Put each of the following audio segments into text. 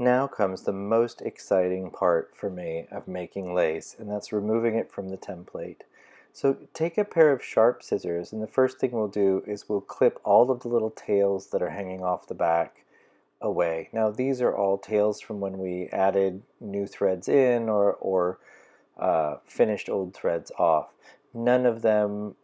Now comes the most exciting part for me of making lace, and that's removing it from the template. So take a pair of sharp scissors, and the first thing we'll do is we'll clip all of the little tails that are hanging off the back away. Now these are all tails from when we added new threads in or finished old threads off. None of them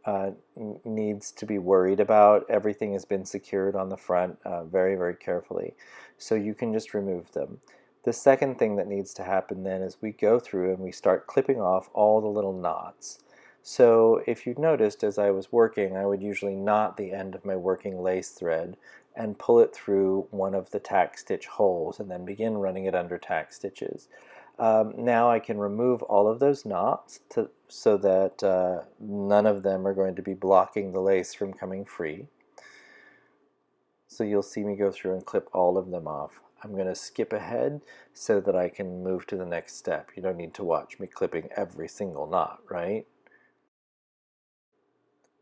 needs to be worried about. Everything has been secured on the front very, very carefully. So you can just remove them. The second thing that needs to happen then is we go through and we start clipping off all the little knots. So if you noticed as I was working, I would usually knot the end of my working lace thread and pull it through one of the tack stitch holes and then begin running it under tack stitches. Now I can remove all of those knots so that none of them are going to be blocking the lace from coming free. So you'll see me go through and clip all of them off. I'm going to skip ahead so that I can move to the next step. You don't need to watch me clipping every single knot, right?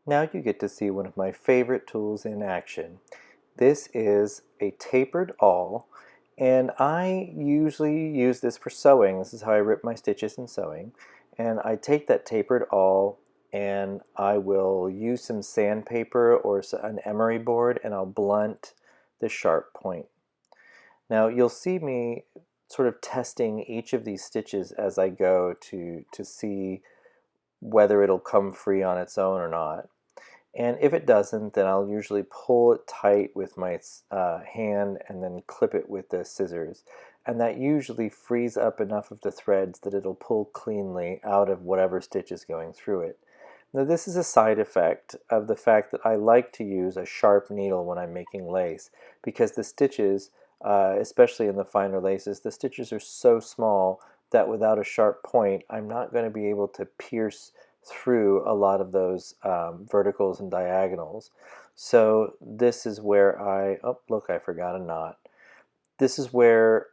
Now you get to see one of my favorite tools in action. This is a tapered awl, and I usually use this for sewing. This is how I rip my stitches in sewing. And I take that tapered awl and I will use some sandpaper or an emery board, and I'll blunt the sharp point. Now you'll see me sort of testing each of these stitches as I go to see whether it'll come free on its own or not. And if it doesn't, then I'll usually pull it tight with my hand and then clip it with the scissors. And that usually frees up enough of the threads that it'll pull cleanly out of whatever stitch is going through it. Now this is a side effect of the fact that I like to use a sharp needle when I'm making lace, because the stitches, especially in the finer laces, the stitches are so small that without a sharp point I'm not going to be able to pierce through a lot of those verticals and diagonals. So this is where oh look, I forgot a knot. This is where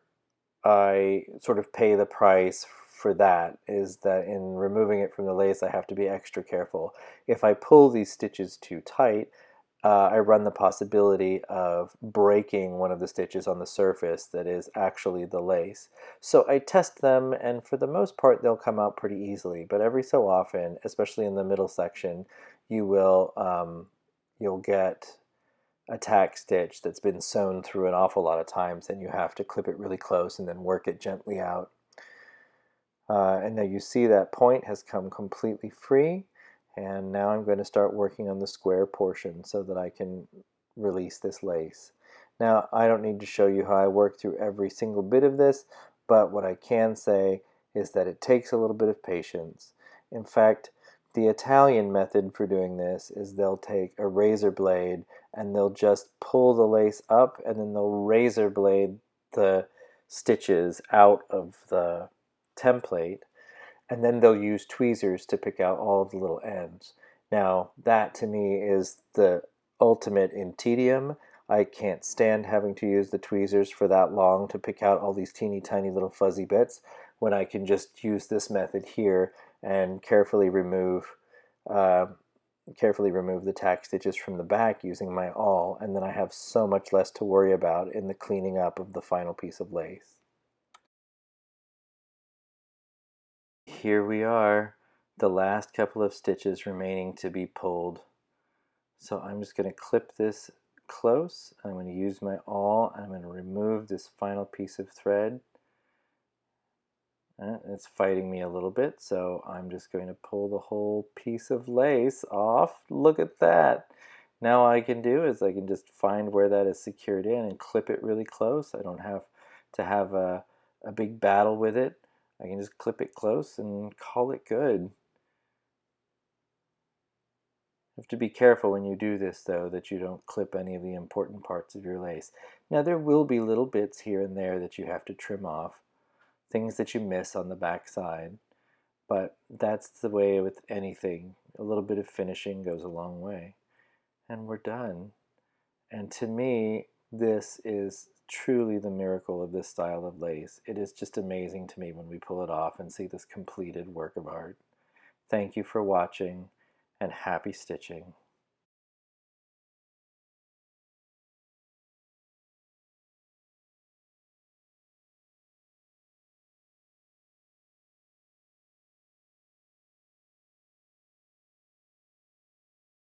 I sort of pay the price for that, is that in removing it from the lace I have to be extra careful. If I pull these stitches too tight, I run the possibility of breaking one of the stitches on the surface that is actually the lace. So I test them, and for the most part they'll come out pretty easily, but every so often, especially in the middle section, you'll get a tack stitch that's been sewn through an awful lot of times, and you have to clip it really close and then work it gently out. And now you see that point has come completely free, and now I'm going to start working on the square portion so that I can release this lace. Now I don't need to show you how I work through every single bit of this, but what I can say is that it takes a little bit of patience. In fact, the Italian method for doing this is they'll take a razor blade and they'll just pull the lace up, and then they'll razor blade the stitches out of the template, and then they'll use tweezers to pick out all of the little ends. Now that to me is the ultimate in tedium. I can't stand having to use the tweezers for that long to pick out all these teeny tiny little fuzzy bits, when I can just use this method here and carefully remove the tack stitches from the back using my awl, and then I have so much less to worry about in the cleaning up of the final piece of lace. Here we are, the last couple of stitches remaining to be pulled. So I'm just going to clip this close. I'm going to use my awl. I'm going to remove this final piece of thread. It's fighting me a little bit, so I'm just going to pull the whole piece of lace off. Look at that. Now all I can do is I can just find where that is secured in and clip it really close. I don't have to have a big battle with it. I can just clip it close and call it good. You have to be careful when you do this, though, that you don't clip any of the important parts of your lace. Now there will be little bits here and there that you have to trim off, things that you miss on the back side, but that's the way with anything. A little bit of finishing goes a long way. And we're done. And to me, this is truly the miracle of this style of lace. It is just amazing to me when we pull it off and see this completed work of art. Thank you for watching, and happy stitching.